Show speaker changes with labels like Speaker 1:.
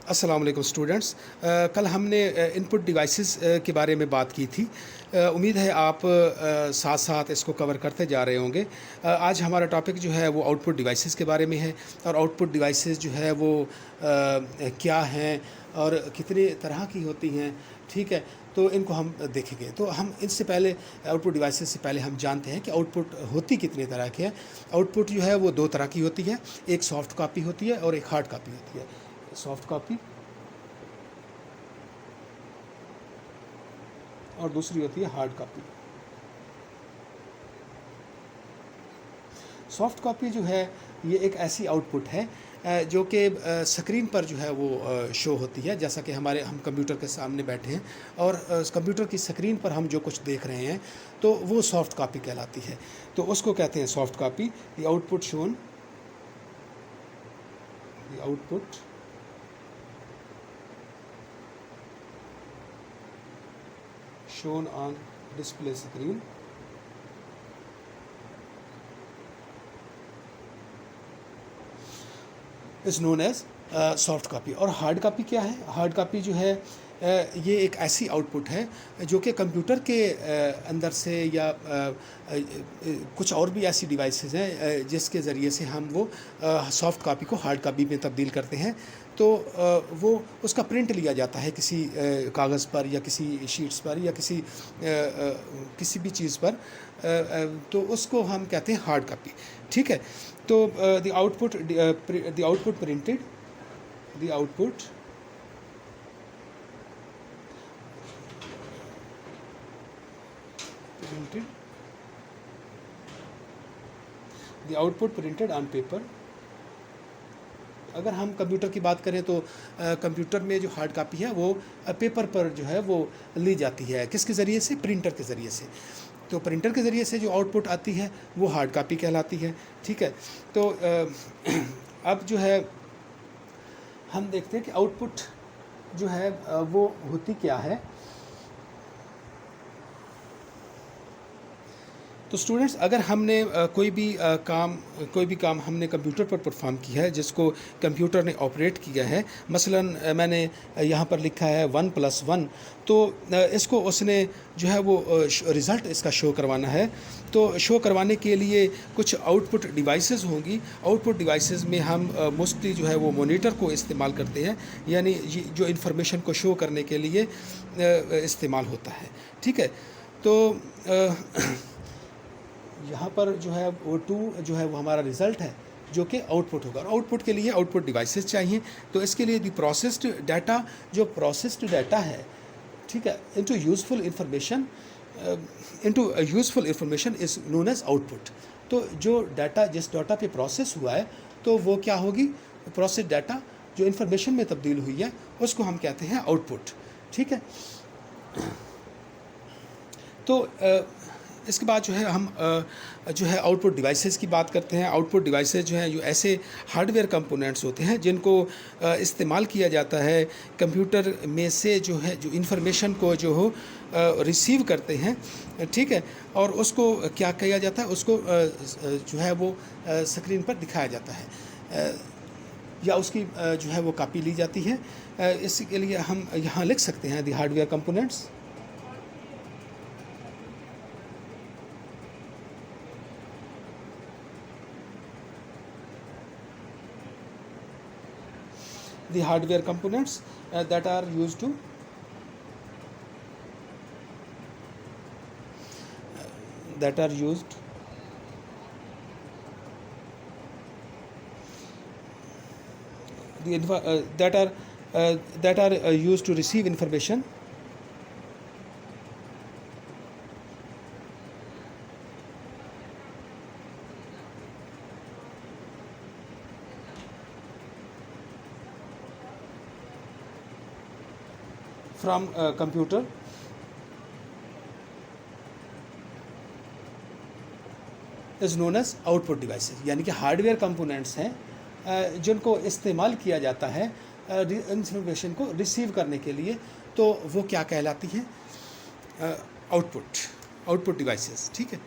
Speaker 1: अस्सलाम वालेकुम स्टूडेंट्स। कल हमने इनपुट डिवाइसेस के बारे में बात की थी। उम्मीद है आप साथ साथ इसको कवर करते जा रहे होंगे। आज हमारा टॉपिक जो है वो आउटपुट डिवाइसेस के बारे में है और आउटपुट डिवाइसेस जो है वो क्या हैं और कितने तरह की होती हैं। ठीक है, तो इनको हम देखेंगे। तो हम इससे पहले आउटपुट डिवाइसेस से पहले हम जानते हैं कि आउटपुट होती कितने तरह की है। आउटपुट जो है वो दो तरह की होती है, एक सॉफ्ट कॉपी होती है और एक हार्ड कॉपी होती है। सॉफ्ट कॉपी और दूसरी होती है हार्ड कॉपी। सॉफ्ट कॉपी जो है ये एक ऐसी आउटपुट है जो कि स्क्रीन पर जो है वो शो होती है। जैसा कि हम कंप्यूटर के सामने बैठे हैं और कंप्यूटर की स्क्रीन पर हम जो कुछ देख रहे हैं तो वो सॉफ्ट कॉपी कहलाती है। तो उसको कहते हैं soft copy. The output shown, the output shown on display screen is known as soft copy. और हार्ड कॉपी क्या है? हार्ड कॉपी जो है ये एक ऐसी आउटपुट है जो कि कंप्यूटर के अंदर से या कुछ और भी ऐसी डिवाइसेस हैं जिसके ज़रिए से हम वो सॉफ्ट कॉपी को हार्ड कॉपी में तब्दील करते हैं। तो वो उसका प्रिंट लिया जाता है किसी कागज़ पर या किसी शीट्स पर या किसी भी चीज़ पर, तो उसको हम कहते हैं हार्ड कॉपी। ठीक है, तो the output printed, the output printed, the output printed on paper। अगर हम कंप्यूटर की बात करें तो कंप्यूटर में जो हार्ड कॉपी है वो पेपर पर जो है वो ली जाती है। किसके ज़रिए से? प्रिंटर के ज़रिए से। तो प्रिंटर के ज़रिए से जो आउटपुट आती है वो हार्ड कॉपी कहलाती है। ठीक है, तो अब जो है हम देखते हैं कि आउटपुट जो है वो होती क्या है। तो स्टूडेंट्स, अगर हमने कोई भी काम हमने कंप्यूटर पर परफॉर्म किया है जिसको कंप्यूटर ने ऑपरेट किया है, मसलन मैंने यहाँ पर लिखा है 1+1, तो इसको उसने जो है वो रिज़ल्ट इसका शो करवाना है। तो शो करवाने के लिए कुछ आउटपुट डिवाइसेस होंगी। आउटपुट डिवाइसेस में हम मोस्टली जो है वो मॉनिटर को इस्तेमाल करते हैं, यानी जो इन्फॉर्मेशन को शो करने के लिए इस्तेमाल होता है। ठीक है, तो यहाँ पर जो है वो 2 जो है वो हमारा रिज़ल्ट है जो कि आउटपुट होगा। और आउटपुट के लिए आउटपुट डिवाइसेस चाहिए। तो इसके लिए दी प्रोसेस्ड डाटा, जो प्रोसेस्ड डाटा है, ठीक है, into useful information is known as output. तो जो डाटा जिस डाटा पे प्रोसेस हुआ है तो वो क्या होगी? प्रोसेस डाटा जो इन्फॉर्मेशन में तब्दील हुई है उसको हम कहते हैं आउटपुट। ठीक है, तो इसके बाद जो है हम जो है आउटपुट डिवाइसेस की बात करते हैं। आउटपुट डिवाइसेस जो हैं जो ऐसे हार्डवेयर कंपोनेंट्स होते हैं जिनको इस्तेमाल किया जाता है कंप्यूटर में से जो है जो इन्फॉर्मेशन को जो हो रिसीव करते हैं। ठीक है, और उसको क्या किया जाता है? उसको जो है वो स्क्रीन पर दिखाया जाता है या उसकी जो है वो कॉपी ली जाती है। इसके लिए हम यहाँ लिख सकते हैं दी hardware components. The hardware components that are used to that are used that are used to receive information from computer is known as output devices. यानी कि हार्डवेयर कंपोनेंट्स हैं जिनको इस्तेमाल किया जाता है इंफॉर्मेशन को रिसीव करने के लिए। तो वो क्या कहलाती हैं? Output devices. ठीक है।